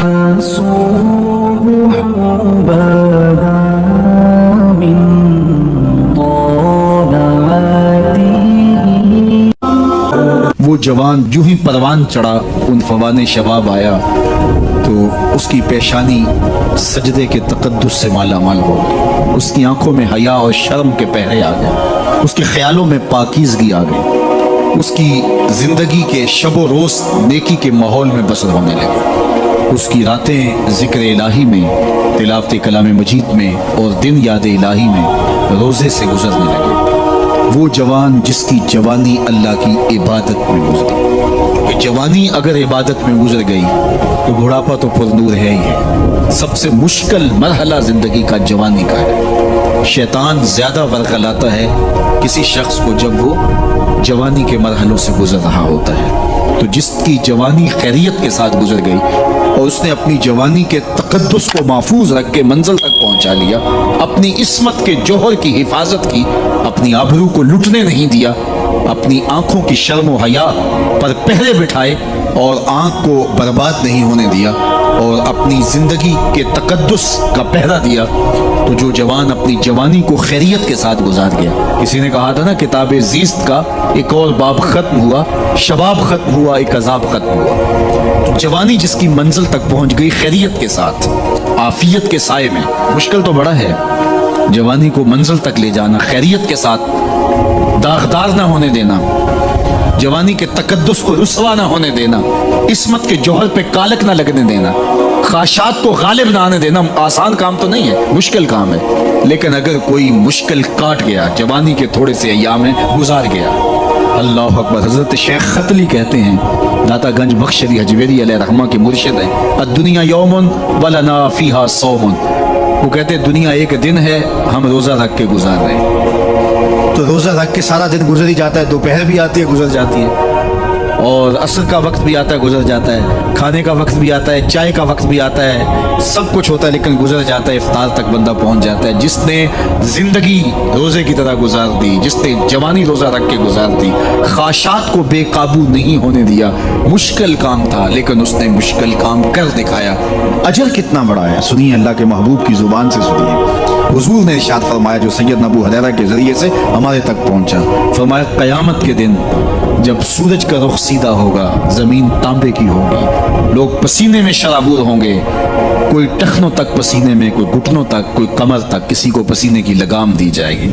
فصوبح بدا من طلعته. وہ جوان جو ہی پروان چڑھا ان فوان شباب آیا تو اس کی پیشانی سجدے کے تقدس سے مالا مال ہو گئی، اس کی آنکھوں میں حیا اور شرم کے پہرے آ گئے، اس کے خیالوں میں پاکیزگی آ گئی، اس کی زندگی کے شب و روز نیکی کے ماحول میں بسر ہونے لگے، اس کی راتیں ذکر الہی میں، تلاوت کلام مجید میں اور دن یاد الہی میں روزے سے گزرنے لگے۔ وہ جوان جس کی جوانی اللہ کی عبادت میں گزری، کہ جوانی اگر عبادت میں گزر گئی تو بڑھاپا تو پردور ہے ہی ہے۔ سب سے مشکل مرحلہ زندگی کا جوانی کا ہے۔ شیطان زیادہ ورغلاتا ہے کسی شخص کو جب وہ جوانی کے مرحلوں سے گزر رہا ہوتا ہے۔ تو جس کی جوانی خیریت کے ساتھ گزر گئی اور اس نے اپنی جوانی کے تقدس کو محفوظ رکھ کے منزل تک پہنچا لیا، اپنی عصمت کے جوہر کی حفاظت کی، اپنی آبرو کو لٹنے نہیں دیا، اپنی آنکھوں کی شرم و حیا پر پہرے بٹھائے اور آنکھ کو برباد نہیں ہونے دیا اور اپنی زندگی کے تقدس کا پہرا دیا، تو جو جوان اپنی جوانی کو خیریت کے ساتھ گزار گیا۔ کسی نے کہا تھا نا، کتاب زیست کا ایک اور باب ختم ہوا، شباب ختم ہوا، ایک عذاب ختم ہوا۔ تو جوانی جس کی منزل تک پہنچ گئی خیریت کے ساتھ، عافیت کے سائے میں، مشکل تو بڑا ہے جوانی کو منزل تک لے جانا، خیریت کے ساتھ، داغدار نہ ہونے دینا، جوانی کے تقدس کو رسوا نہ ہونے دینا، عصمت کے جوہر پہ کالک نہ لگنے دینا، خواہشات کو غالب نہ آنے دینا۔ آسان کام تو نہیں ہے، مشکل کام ہے، لیکن اگر کوئی مشکل کاٹ گیا، جوانی کے تھوڑے سے ایام میں گزار گیا۔ اللہ اکبر۔ حضرت شیخ ختلی کہتے ہیں، داتا گنج بخش علی حجویری علیہ رحمہ کے مرشد ہیں، الدنیا یوم ولنا فیہا صوم۔ وہ کہتے ہیں دنیا ایک دن ہے، ہم روزہ رکھ کے گزار رہے ہیں۔ تو روزہ رکھ کے سارا دن گزر ہی جاتا ہے، دوپہر بھی آتی ہے گزر جاتی ہے، اور عصر کا وقت بھی آتا ہے گزر جاتا ہے، کھانے کا وقت بھی آتا ہے، چائے کا وقت بھی آتا ہے، سب کچھ ہوتا ہے، لیکن گزر جاتا ہے، افطار تک بندہ پہنچ جاتا ہے۔ جس نے زندگی روزے کی طرح گزار دی، جس نے جوانی روزہ رکھ کے گزار دی، خواہشات کو بے قابو نہیں ہونے دیا، مشکل کام تھا لیکن اس نے مشکل کام کر دکھایا۔ اجر کتنا بڑا ہے، سنیے اللہ کے محبوب کی زبان سے سنیے۔ حضور نے ارشاد فرمایا جو سیدنا ابو ہریرہ کے ذریعے سے ہمارے تک پہنچا، فرمایا قیامت کے دن جب سورج کا رخ سیدھا ہوگا، زمین تانبے کی ہوگی، لوگ پسینے میں شرابور ہوں گے، کوئی ٹخنوں تک پسینے میں، کوئی گھٹنوں تک، کوئی کمر تک، کسی کو پسینے کی لگام دی جائے گی،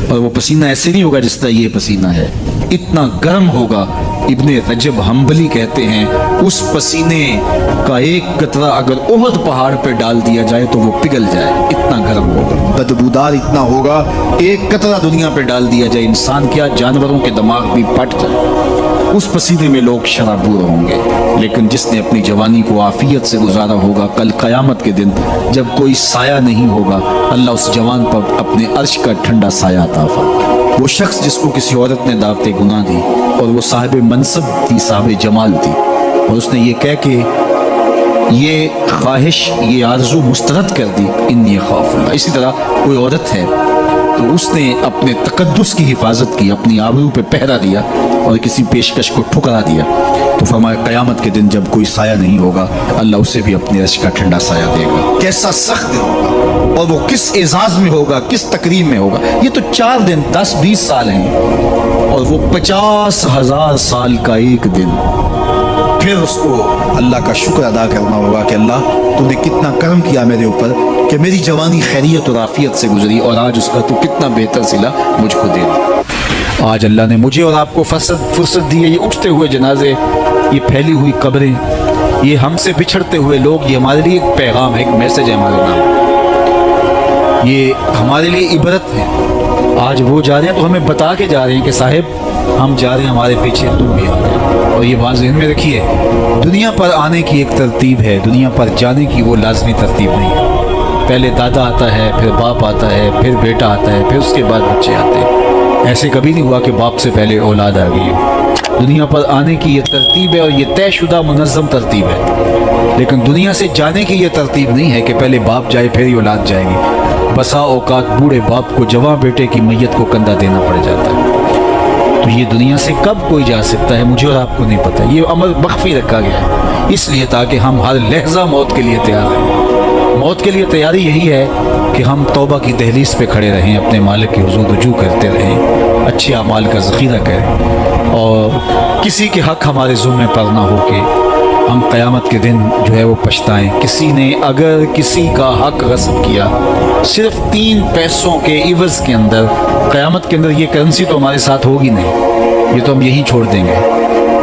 اور وہ پسینہ ایسے نہیں ہوگا جس طرح یہ پسینہ ہے، اتنا گرم ہوگا۔ ابن رجب حنبلی کہتے ہیں اس پسینے کا ایک قطرہ اگر احد پہاڑ پہ ڈال دیا جائے تو وہ پگھل جائے، اتنا گرم ہوگا، بدبودار اتنا ہوگا، ایک قطرہ دنیا پہ ڈال دیا جائے، انسان کیا جانوروں کے دماغ بھی پھٹ جائے، اس پسینے میں لوگ شرابور ہوں گے۔ لیکن جس نے اپنی جوانی کو عافیت سے گزارا ہوگا، کل قیامت کے دن جب کوئی سایہ نہیں ہوگا، اللہ اس جوان پر اپنے عرش کا ٹھنڈا سایہ عطا فرمائے۔ وہ شخص جس کو کسی عورت نے دعوت گناہ دی اور وہ صاحب منصب تھی، صاحب جمال تھی، اور اس نے یہ کہہ کے یہ خواہش، یہ آرزو مسترد کر دی، انی خاف اللہ۔ اسی طرح کوئی عورت ہے تو اس نے اپنے تقدس کی حفاظت کی، اپنی آبرو پہ پہرا دیا اور کسی پیشکش کو ٹھکرا دیا، تو فرمایا قیامت کے دن جب کوئی سایہ نہیں ہوگا، اللہ اسے بھی اپنے عرش کا ٹھنڈا سایہ دے گا۔ کیسا سخت دن ہوگا، اور وہ کس اعزاز میں ہوگا، کس تکریم میں ہوگا۔ یہ تو 4 دن 10-20 سال ہیں، اور وہ 50,000 سال کا ایک دن۔ پھر اس کو اللہ کا شکر ادا کرنا ہوگا کہ اللہ تو نے کتنا کرم کیا میرے اوپر کہ میری جوانی خیریت اور عافیت سے گزری، اور آج اس کا تو کتنا بہتر صلہ مجھ کو دے دی۔ آج اللہ نے مجھے اور آپ کو فرصت دی ہے، یہ اٹھتے ہوئے جنازے، یہ پھیلی ہوئی قبریں، یہ ہم سے بچھڑتے ہوئے لوگ، یہ ہمارے لیے ایک پیغام ہے، ایک میسج ہے ہمارے نام، یہ ہمارے لیے عبرت ہے۔ آج وہ جا رہے ہیں تو ہمیں بتا کے جا رہے ہیں کہ صاحب ہم جا رہے ہیں، ہمارے پیچھے تم بھی آ رہے ہیں۔ اور یہ بات ذہن میں رکھیے، دنیا پر آنے کی ایک ترتیب ہے، دنیا پر جانے کی وہ لازمی ترتیب نہیں ہے۔ پہلے دادا آتا ہے، پھر باپ آتا ہے، پھر بیٹا آتا ہے، پھر اس کے بعد بچے آتے ہیں۔ ایسے کبھی نہیں ہوا کہ باپ سے پہلے اولاد آ گئی۔ دنیا پر آنے کی یہ ترتیب ہے، اور یہ طے شدہ منظم ترتیب ہے، لیکن دنیا سے جانے کی یہ ترتیب نہیں ہے کہ پہلے باپ جائے پھر ہی اولاد جائے گی۔ بسا اوقات بوڑھے باپ کو جوان بیٹے کی میت کو کندھا دینا پڑ جاتا ہے۔ تو یہ دنیا سے کب کوئی جا سکتا ہے، مجھے اور آپ کو نہیں پتہ، یہ امر مخفی رکھا گیا ہے، اس لیے تاکہ ہم ہر لحظہ موت کے لیے تیار رہیں۔ موت کے لیے تیاری یہی ہے کہ ہم توبہ کی دہلیز پہ کھڑے رہیں، اپنے مالک کی حضور رجوع کرتے رہیں، اچھے اعمال کا ذخیرہ کریں، اور کسی کے حق ہمارے ذمہ پر نہ ہو کہ ہم قیامت کے دن جو ہے وہ پچھتائیں۔ کسی نے اگر کسی کا حق غصب کیا صرف 3 پیسوں کے عوض کے اندر، قیامت کے اندر یہ کرنسی تو ہمارے ساتھ ہوگی نہیں، یہ تو ہم یہی چھوڑ دیں گے،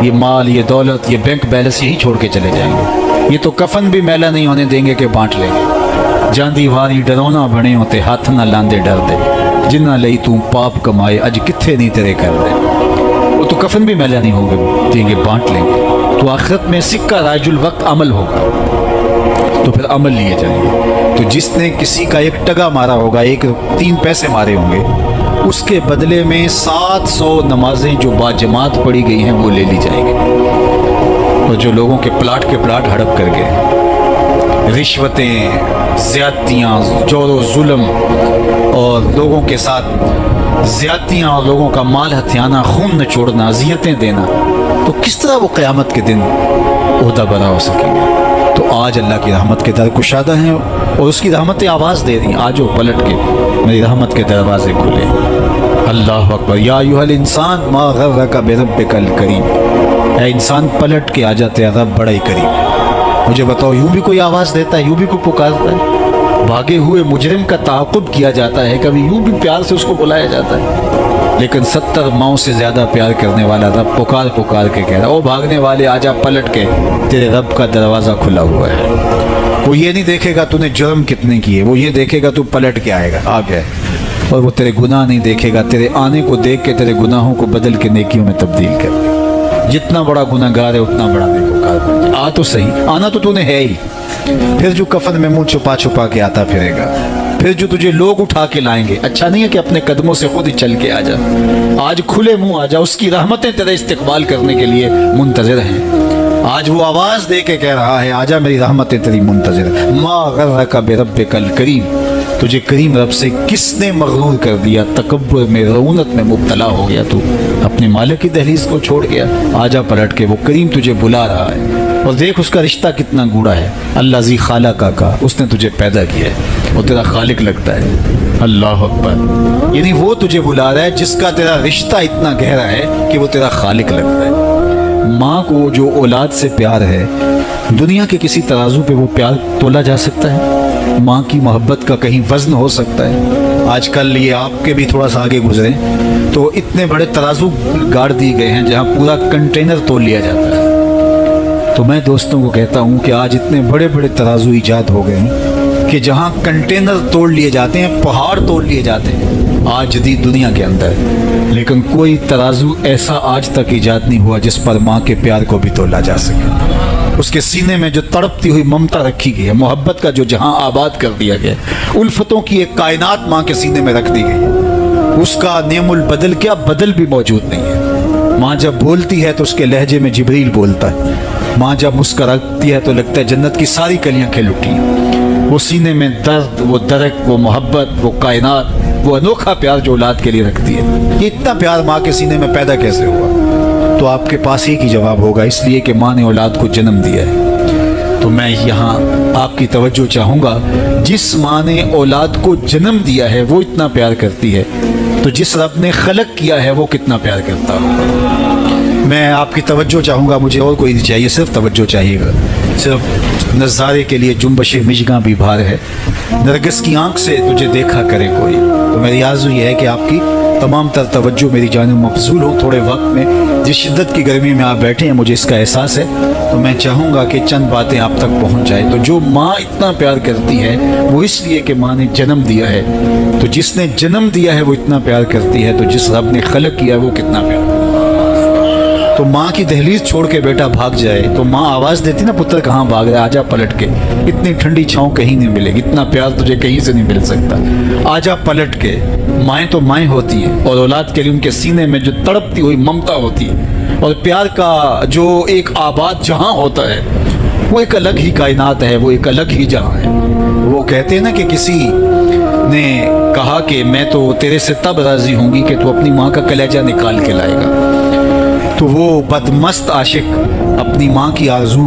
یہ مال، یہ دولت، یہ بینک بیلنس یہی چھوڑ کے چلے جائیں گے، یہ تو کفن بھی میلا نہیں ہونے دیں گے کہ بانٹ لیں گے۔ جاندی واری ڈرونا بنے ہوتے ہاتھ نہ لاندے ڈر دے، جنہ لئی تو پاپ کمائے اج کتھے نہیں تیرے کر دے۔ وہ تو کفن بھی میلا نہیں ہوگا دیں گے، بانٹ لیں گے۔ تو آخرت میں سکہ راج الوقت عمل ہوگا، تو پھر عمل لیے جائیں گے۔ تو جس نے کسی کا 1 ٹگا مارا ہوگا، 3 پیسے مارے ہوں گے، اس کے بدلے میں 700 نمازیں جو باجماعت پڑھی گئی ہیں وہ لے لی جائیں گے۔ اور جو لوگوں کے پلاٹ ہڑپ کر گئے، رشوتیں، زیادتیاں، جور و ظلم، اور لوگوں کے ساتھ زیادتیاں، اور لوگوں کا مال ہتھیانا، خون نچوڑنا، اذیتیں دینا، تو کس طرح وہ قیامت کے دن عہدہ برا ہو سکیں گے؟ تو آج اللہ کی رحمت کے در کشادہ ہیں، اور اس کی رحمتیں آواز دے رہی ہیں، آجو پلٹ کے میری رحمت کے دروازے کھلے۔ اللہ اکبر۔ یا ایھا الانسان ما غرک بربک الکریم، اے انسان پلٹ کے آ جاتے ہیں، رب بڑا ہی کریم ہے۔ مجھے بتاؤ، یوں بھی کوئی آواز دیتا ہے، یوں بھی کوئی پکارتا ہے؟ بھاگے ہوئے مجرم کا تعاقب کیا جاتا ہے، کبھی یوں بھی پیار سے اس کو بلایا جاتا ہے، لیکن 70 ماؤں سے زیادہ پیار کرنے والا رب پکار کے کہہ رہا، او بھاگنے والے آجا پلٹ کے، تیرے رب کا دروازہ کھلا ہوا ہے۔ وہ یہ نہیں دیکھے گا تو نے جرم کتنے کیے، وہ یہ دیکھے گا تو پلٹ کے آئے گا، آ گیا، اور وہ تیرے گناہ نہیں دیکھے گا، تیرے آنے کو دیکھ کے تیرے گناہوں کو بدل کے نیکیوں میں تبدیل کر دے۔ جتنا بڑا گناہ گار ہے اتنا بڑا نیکوکار بن جائے۔ آ تو صحیح، آنا تو نے ہے ہی، پھر جو کفن میں منہ چھپا کے آتا پھرے گا، پھر جو تجھے لوگ اٹھا کے لائیں گے، اچھا نہیں ہے کہ اپنے قدموں سے خود ہی چل کے آ جا، آج کھلے منہ آ جا، اس کی رحمتیں تیرے استقبال کرنے کے لیے منتظر ہیں۔ آج وہ آواز دے کے کہہ رہا ہے، آجا میری رحمتیں تیری منتظر ہیں۔ ما غرک بربک الکریم، تجھے کریم رب سے کس نے مغرور کر دیا؟ تکبر میں، رعونت میں مبتلا ہو گیا، تو اپنے مالک کی دہلیز کو چھوڑ گیا۔ آجا پلٹ کے، وہ کریم تجھے بلا رہا ہے، اور دیکھ اس کا رشتہ کتنا گوڑا ہے۔ اللہ ذی خالق کا، اس نے تجھے پیدا کیا ہے، وہ تیرا خالق لگتا ہے۔ اللہ اکبر، یعنی وہ تجھے بلا رہا ہے جس کا تیرا رشتہ اتنا گہرا ہے کہ وہ تیرا خالق لگتا ہے۔ ماں کو جو اولاد سے پیار ہے، دنیا کے کسی ترازو پہ وہ پیار تولا جا سکتا ہے؟ ماں کی محبت کا کہیں وزن ہو سکتا ہے؟ آج کل یہ آپ کے بھی تھوڑا سا آگے گزرے تو اتنے بڑے ترازو گاڑ دیے گئے ہیں جہاں پورا کنٹینر تول لیا جاتا ہے۔ تو میں دوستوں کو کہتا ہوں کہ آج اتنے بڑے بڑے ترازو ایجاد ہو گئے ہیں کہ جہاں کنٹینر توڑ لیے جاتے ہیں، پہاڑ توڑ لیے جاتے ہیں آج جدید دنیا کے اندر، لیکن کوئی ترازو ایسا آج تک ایجاد نہیں ہوا جس پر ماں کے پیار کو بھی تولا جا سکے۔ اس کے سینے میں جو تڑپتی ہوئی ممتا رکھی گئی ہے، محبت کا جو جہاں آباد کر دیا گیا، الفتوں کی ایک کائنات ماں کے سینے میں رکھ دی گئی ہے، اس کا نعم البدل کیا بدل بھی موجود نہیں ہے۔ ماں جب بولتی ہے تو اس کے لہجے میں جبریل بولتا ہے، ماں جب مسکراتی ہے تو لگتا ہے جنت کی ساری کلیاں کھل اٹھی ہیں۔ وہ سینے میں درد، وہ درک، وہ محبت، وہ کائنات، وہ انوکھا پیار جو اولاد کے لیے رکھتی ہے، یہ اتنا پیار ماں کے سینے میں پیدا کیسے ہوا؟ تو آپ کے پاس ایک ہی جواب ہوگا، اس لیے کہ ماں نے اولاد کو جنم دیا ہے۔ تو میں یہاں آپ کی توجہ چاہوں گا، جس ماں نے اولاد کو جنم دیا ہے وہ اتنا پیار کرتی ہے، تو جس رب نے خلق کیا ہے وہ کتنا پیار کرتا ہوگا۔ میں آپ کی توجہ چاہوں گا، مجھے اور کوئی نہیں چاہیے، صرف توجہ چاہیے گا، صرف نظارے کے لیے جنبش مژگاں بھی بھار ہے، نرگس کی آنکھ سے تجھے دیکھا کرے کوئی۔ تو میری آرزو یہ ہے کہ آپ کی تمام تر توجہ میری جانب مبذول ہو۔ تھوڑے وقت میں جس شدت کی گرمی میں آپ بیٹھے ہیں مجھے اس کا احساس ہے، تو میں چاہوں گا کہ چند باتیں آپ تک پہنچ جائیں۔ تو جو ماں اتنا پیار کرتی ہے وہ اس لیے کہ ماں نے جنم دیا ہے، تو جس نے جنم دیا ہے وہ اتنا پیار کرتی ہے، تو جس رب نے خلق کیا ہے وہ کتنا پیار کرتی ہے۔ تو ماں کی دہلیز چھوڑ کے بیٹا بھاگ جائے تو ماں آواز دیتی نا، پتر کہاں بھاگ رہا ہے، آجا پلٹ کے، اتنی ٹھنڈی چھاؤں کہیں نہیں ملے گی، اتنا پیار تجھے کہیں سے نہیں مل سکتا، آجا پلٹ کے۔ مائیں تو مائیں ہوتی ہیں، اور اولاد کے لیے ان کے سینے میں جو تڑپتی ہوئی ممتا ہوتی ہے، اور پیار کا جو ایک آباد جہاں ہوتا ہے وہ ایک الگ ہی کائنات ہے، وہ ایک الگ ہی جہاں ہے۔ وہ کہتے ہیں نا کہ کسی نے کہا کہ میں تو تیرے سے تب راضی ہوں گی کہ تو اپنی ماں کا کلیجہ نکال کے لائے گا، تو وہ بدمست عاشق اپنی ماں کی آرزو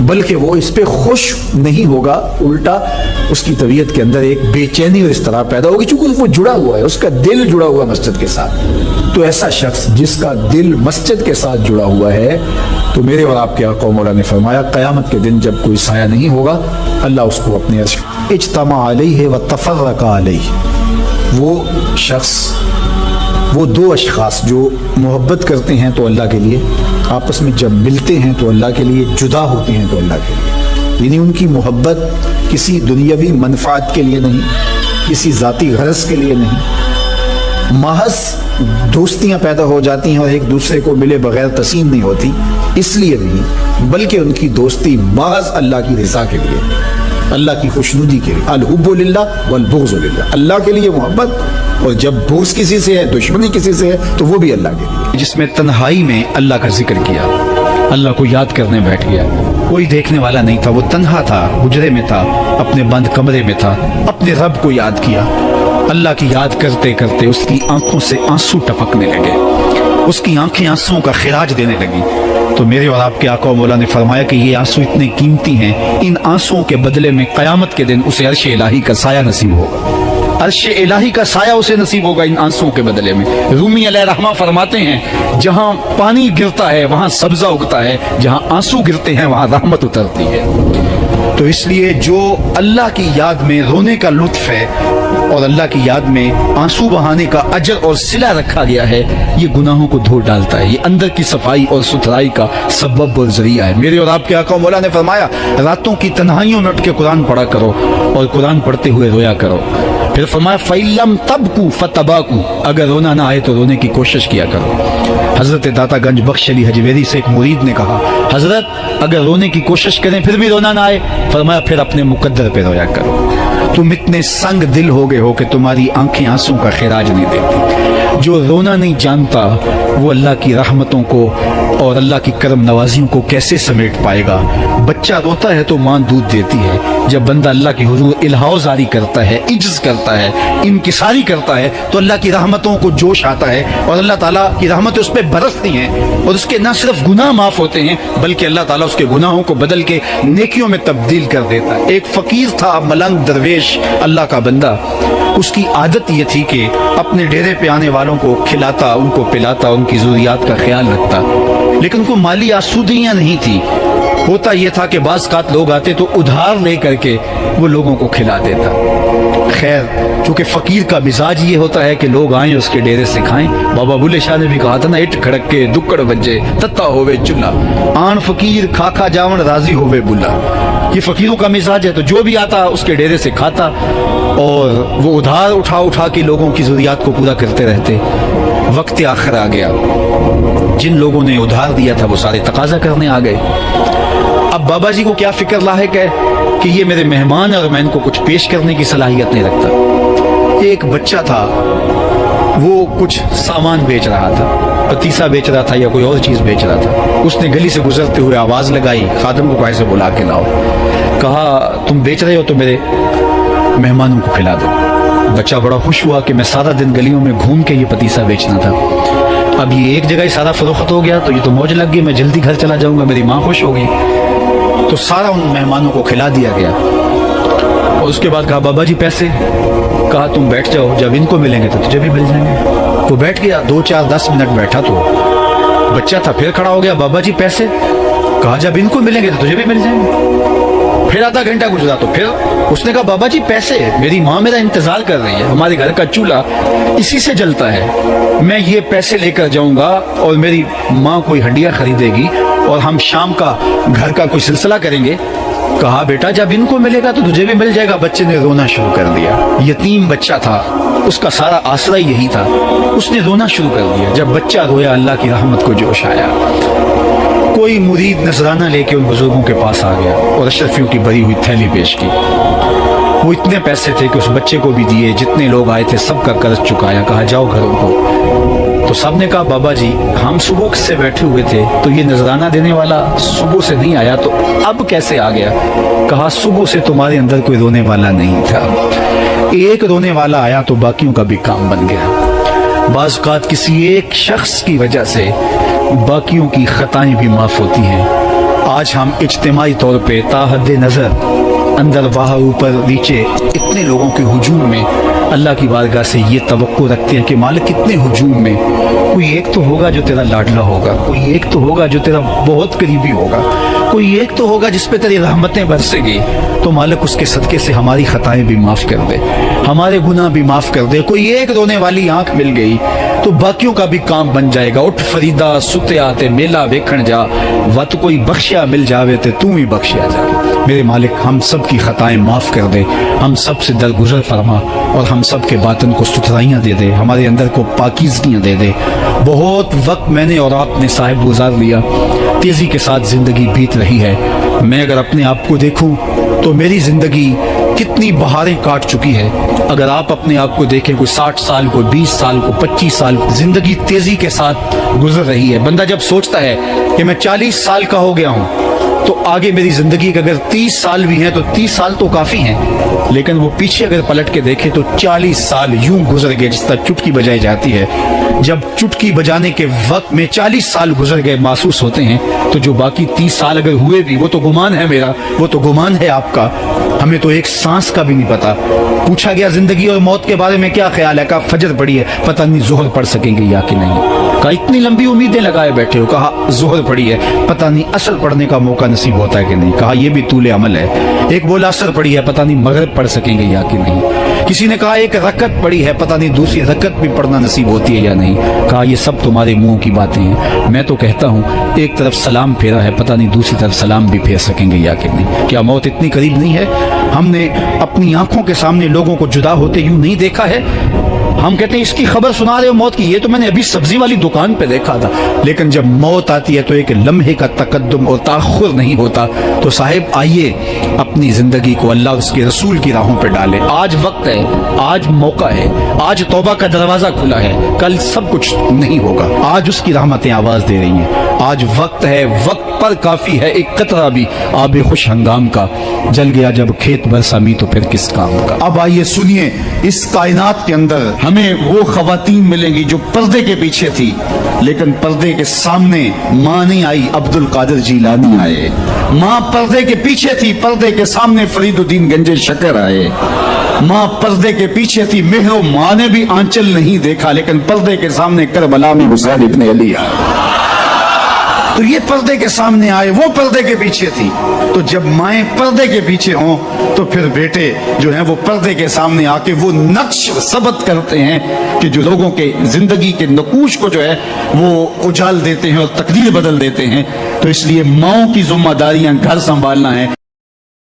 بلکہ وہ اس پہ خوش نہیں ہوگا، الٹا اس کی طبیعت کے اندر ایک بے چینی اور اضطراب پیدا ہوگی، چونکہ وہ جڑا ہوا ہے، اس کا دل جڑا ہوا مسجد کے ساتھ۔ تو ایسا شخص جس کا دل مسجد کے ساتھ جڑا ہوا ہے، تو میرے اور آپ کے آقا مولا نے فرمایا قیامت کے دن جب کوئی سایہ نہیں ہوگا، اللہ اس کو اپنے عرش اجتمع علیہ وتفرق علیہ۔ وہ شخص، وہ دو اشخاص جو محبت کرتے ہیں تو اللہ کے لیے، آپس میں جب ملتے ہیں تو اللہ کے لیے، جدا ہوتے ہیں تو اللہ کے لیے، یعنی ان کی محبت کسی دنیاوی منفعت کے لیے نہیں، کسی ذاتی غرض کے لیے نہیں، محض دوستیاں پیدا ہو جاتی ہیں اور ایک دوسرے کو ملے بغیر تسلیم نہیں ہوتی، اس لیے نہیں، بلکہ ان کی دوستی محض اللہ کی رضا کے لیے، اللہ کی خوشنودی کے لیے۔ الحب للہ والبغض للہ، اللہ کے لیے محبت، اور جب بغض کسی سے ہے، دشمنی کسی سے ہے، تو وہ بھی اللہ کے لیے۔ جس میں تنہائی میں اللہ کا ذکر کیا، اللہ کو یاد کرنے بیٹھ گیا، کوئی دیکھنے والا نہیں تھا، وہ تنہا تھا، حجرے میں تھا، اپنے بند کمرے میں تھا، اپنے رب کو یاد کیا، اللہ کی یاد کرتے کرتے اس کی آنکھوں سے آنسو ٹپکنے لگے، اس کی آنکھیں آنسوؤں کا خراج دینے لگی۔ تو میرے اور آپ کے آقا و مولا نے فرمایا کہ یہ آنسو اتنے قیمتی ہیں، ان آنسوؤں کے بدلے میں قیامت کے دن اسے عرش الہی کا سایہ نصیب ہوگا، عرش الہی کا سایہ اسے نصیب ہوگا ان آنسوؤں کے بدلے میں۔ رومی علیہ رحمہ فرماتے ہیں جہاں پانی گرتا ہے وہاں سبزہ اگتا ہے، جہاں آنسو گرتے ہیں وہاں رحمت اترتی ہے۔ تو اس لیے جو اللہ کی یاد میں رونے کا لطف ہے اور اللہ کی یاد میں آنسو بہانے کا اجر اور صلہ رکھا گیا ہے، یہ گناہوں کو دھو ڈالتا ہے، یہ اندر کی صفائی اور ستھرائی کا سبب اور ذریعہ ہے۔ میرے اور آپ کے آقا مولا نے فرمایا راتوں کی تنہائیوں میں اٹھ کے قرآن پڑھا کرو اور قرآن پڑھتے ہوئے رویا کرو۔ پھر فرمایا فَإِلَّمْ تَبْكُوا فَتَبَاكُوا، اگر رونا نہ آئے تو رونے کی کوشش کیا کرو۔ حضرت داتا گنج بخش علی حجویری سے ایک مرید نے کہا حضرت اگر رونے کی کوشش کریں پھر بھی رونا نہ آئے، فرمایا پھر اپنے مقدر پہ رویا کرو۔ تم اتنے سنگ دل ہو گئے ہو کہ تمہاری آنکھیں آنسوں کا خراج نہیں دیتی۔ جو رونا نہیں جانتا وہ اللہ کی رحمتوں کو اور اللہ کی کرم نوازیوں کو کیسے سمیٹ پائے گا؟ بچہ روتا ہے تو ماں دودھ دیتی ہے، جب بندہ اللہ کی حضور الہاؤ زاری کرتا ہے، عجز کرتا ہے، انکساری کرتا ہے تو اللہ کی رحمتوں کو جوش آتا ہے اور اللہ تعالیٰ کی رحمتیں اس پہ برستی ہیں اور اس کے نہ صرف گناہ معاف ہوتے ہیں بلکہ اللہ تعالیٰ اس کے گناہوں کو بدل کے نیکیوں میں تبدیل کر دیتا ہے۔ ایک فقیر تھا، ملنگ درویش، اللہ کا بندہ، اس کی عادت یہ تھی کہ اپنے ڈیرے پہ آنے والوں کو کھلاتا، ان کو پلاتا، ان کی ضروریات کا خیال رکھتا، لیکن کو مالی آسودگیاں نہیں تھی۔ ہوتا یہ تھا کہ بعض اوقات لوگ آتے تو ادھار لے کر کے وہ لوگوں کو کھلا دیتا۔ خیر چونکہ فقیر کا مزاج یہ ہوتا ہے کہ لوگ آئیں اس کے ڈیرے سے کھائیں، بابا بلے شاہ نے بھی کہا تھا نا، اٹ کھڑک کے دکڑ بجے تتا ہوئے چلا، آن فقیر کھا کھا جاون راضی ہوئے بلا۔ یہ فقیروں کا مزاج ہے، تو جو بھی آتا اس کے ڈیرے سے کھاتا اور وہ ادھار اٹھا اٹھا کے لوگوں کی ضروریات کو پورا کرتے رہتے۔ وقت آخر آ گیا، جن لوگوں نے ادھار دیا تھا وہ سارے تقاضا کرنے آ گئے۔ اب بابا جی کو کیا فکر لاحق ہے کہ یہ میرے مہمان اور میں ان کو کچھ پیش کرنے کی صلاحیت نہیں رکھتا۔ ایک بچہ تھا، وہ کچھ سامان بیچ رہا تھا، پتیسا بیچ رہا تھا یا کوئی اور چیز بیچ رہا تھا۔ اس نے گلی سے گزرتے ہوئے آواز لگائی، خادم کو کیسے بلا کے لاؤ، کہا تم بیچ رہے ہو تو میرے مہمانوں کو کھلا دو۔ بچہ بڑا خوش ہوا کہ میں سارا دن گلیوں میں گھوم کے یہ پتیسا بیچنا تھا، اب یہ ایک جگہ ہی سارا فروخت ہو گیا تو یہ تو موج لگ گئی، میں جلدی گھر چلا جاؤں گا، میری ماں خوش ہوگی۔ تو سارا ان مہمانوں کو کھلا دیا گیا اور اس کے بعد کہا بابا جی پیسے، کہا تم بیٹھ جاؤ، جب ان کو ملیں گے تو تجھے بھی مل جائیں گے۔ وہ بیٹھ گیا، 2 4 10 منٹ بیٹھا تو بچہ تھا، پھر کھڑا ہو گیا، بابا جی پیسے، کہا جب ان کو ملیں گے تو تجھے بھی مل جائیں گے۔ پھر آدھا گھنٹہ گزرا تو پھر اس نے کہا بابا جی پیسے، میری ماں میرا انتظار کر رہی ہے، ہمارے گھر کا چولہا اسی سے جلتا ہے، میں یہ پیسے لے کر جاؤں گا اور میری ماں کوئی ہڈیاں خریدے گی اور ہم شام کا گھر کا کوئی سلسلہ کریں گے۔ کہا بیٹا جب ان کو ملے گا تو تجھے بھی مل جائے گا۔ بچے نے رونا شروع کر دیا، یتیم بچہ تھا، اس کا سارا آسرا یہی تھا، اس نے رونا شروع کر دیا۔ جب بچہ رویا اللہ کی رحمت کو جوش آیا، کوئی مرید نذرانہ لے کے ان بزرگوں کے پاس آ گیا اور اشرفیوں کی بھری ہوئی تھیلی پیش کی۔ وہ اتنے پیسے تھے کہ اس بچے کو بھی دیے، جتنے لوگ آئے تھے سب کا قرض چکایا، کہا جاؤ گھروں کو۔ تو سب نے کہا بابا جی ہم صبح سے بیٹھے ہوئے تھے تو یہ نذرانہ دینے والا صبح سے نہیں آیا تو اب کیسے آ گیا؟ کہا صبح سے تمہارے اندر کوئی رونے والا نہیں تھا، ایک رونے والا آیا تو باقیوں کا بھی کام بن گیا۔ بعض اوقات کسی ایک شخص کی وجہ سے باقیوں کی خطائیں بھی معاف ہوتی ہیں، آج ہم اجتماعی طور پہ تاحد نظر اندر باہر اوپر نیچے اتنے لوگوں کے ہجوم میں اللہ کی بارگاہ سے یہ توقع رکھتے ہیں کہ مالک اتنے ہجوم میں کوئی ایک تو ہوگا جو تیرا لاڈلا ہوگا، کوئی ایک تو ہوگا جو تیرا بہت قریبی ہوگا، کوئی ایک تو ہوگا جس پہ تیری رحمتیں برسے گی، تو مالک اس کے صدقے سے ہماری خطائیں بھی معاف کر دے، ہمارے گناہ بھی معاف کر دے۔ کوئی ایک رونے والی آنکھ مل گئی تو باقیوں کا بھی کام بن جائے گا۔ اٹھ فریدا ستے آتے میلہ ویکھن جا، وت کوئی بخشیا مل جاوے تے تو ہی بخشیا جا۔ میرے مالک ہم سب کی خطائیں معاف کر دے، ہم سب سے درگزر فرما، اور ہم سب کے باطن کو ستھرائیاں دے دے، ہمارے اندر کو پاکیزگیاں دے دے۔ بہت وقت میں نے اور آپ نے صاحب گزار لیا، تیزی کے ساتھ زندگی بیت رہی ہے۔ میں اگر اپنے آپ کو دیکھوں تو میری زندگی کتنی بہاریں کاٹ چکی ہے۔ اگر آپ اپنے آپ کو دیکھیں، کوئی 60 سال کو 20 سال کو 25 سال کو زندگی تیزی کے ساتھ گزر رہی ہے۔ بندہ جب سوچتا ہے کہ میں 40 سال کا ہو گیا ہوں تو آگے میری زندگی کے اگر 30 سال بھی ہیں تو 30 سال تو کافی ہیں، لیکن وہ پیچھے اگر پلٹ کے دیکھے تو 40 سال یوں گزر گئے جس طرح چٹکی بجائی جاتی ہے۔ جب چٹکی بجانے کے وقت میں 40 سال گزر گئے محسوس ہوتے ہیں، تو جو باقی 30 سال اگر ہوئے بھی وہ تو گمان ہے میرا، وہ تو گمان ہے آپ کا، ہمیں تو ایک سانس کا بھی نہیں پتا۔ پوچھا گیا زندگی اور موت کے بارے میں کیا خیال ہے؟ کہا فجر پڑی ہے، پتہ نہیں ظہر پڑھ سکیں گے یا کہ نہیں۔ کہا اتنی لمبی امیدیں لگائے بیٹھے ہو، کہا ظہر پڑی ہے، پتہ نہیں اثر پڑھنے کا موقع نصیب ہوتا ہے کہ نہیں۔ کہا یہ بھی طول عمل ہے۔ ایک بولا اثر پڑی ہے، پتہ نہیں مغرب پڑھ سکیں گے یا کہ نہیں۔ کسی نے کہا ایک رکعت پڑی ہے، پتہ نہیں دوسری رکعت بھی پڑھنا نصیب ہوتی ہے یا نہیں۔ کہا یہ سب تمہارے منہ کی باتیں ہیں، میں تو کہتا ہوں ایک طرف سلام پھیرا ہے، پتہ نہیں دوسری طرف سلام بھی پھیر سکیں گے یا کہ نہیں۔ کیا موت اتنی قریب نہیں ہے؟ ہم نے اپنی آنکھوں کے سامنے لوگوں کو جدا ہوتے یوں نہیں دیکھا ہے؟ ہم کہتے ہیں اس کی خبر سنا رہے ہو موت کی، یہ تو میں نے ابھی سبزی والی دکان پہ دیکھا تھا، لیکن جب موت آتی ہے تو ایک لمحے کا تقدم اور تاخر نہیں ہوتا۔ تو صاحب آئیے اپنی زندگی کو اللہ اور اس کے رسول کی راہوں پہ ڈالے۔ آج وقت ہے، آج موقع ہے، آج توبہ کا دروازہ کھلا ہے، کل سب کچھ نہیں ہوگا۔ آج اس کی رحمتیں آواز دے رہی ہیں، آج وقت ہے، وقت پر کافی ہے ایک قطرہ بھی آب خوش ہنگام کا، جل گیا جب کھیت برسا می تو پھر کس کام کا۔ اب آئیے سنیے، اس کائنات کے اندر ہمیں وہ خواتین ملیں گی جو پردے کے پیچھے تھی، لیکن پردے کے سامنے ماں نہیں آئی، عبد القادر جیلانی آئے۔ ماں پردے کے پیچھے تھی، پردے کے سامنے فرید الدین گنج شکر آئے۔ ماں پردے کے پیچھے تھی، مہر ماں نے بھی آنچل نہیں دیکھا، لیکن پردے کے سامنے کربلا میں حسین ابن علی آئے۔ تو یہ پردے کے سامنے آئے، وہ پردے کے پیچھے تھی۔ تو جب مائیں پردے کے پیچھے ہوں تو پھر بیٹے جو ہیں وہ پردے کے سامنے آ کے وہ نقش ثبت کرتے ہیں کہ جو لوگوں کے زندگی کے نقوش کو جو ہے وہ اجال دیتے ہیں اور تقدیر بدل دیتے ہیں۔ تو اس لیے ماؤں کی ذمہ داریاں گھر سنبھالنا ہے،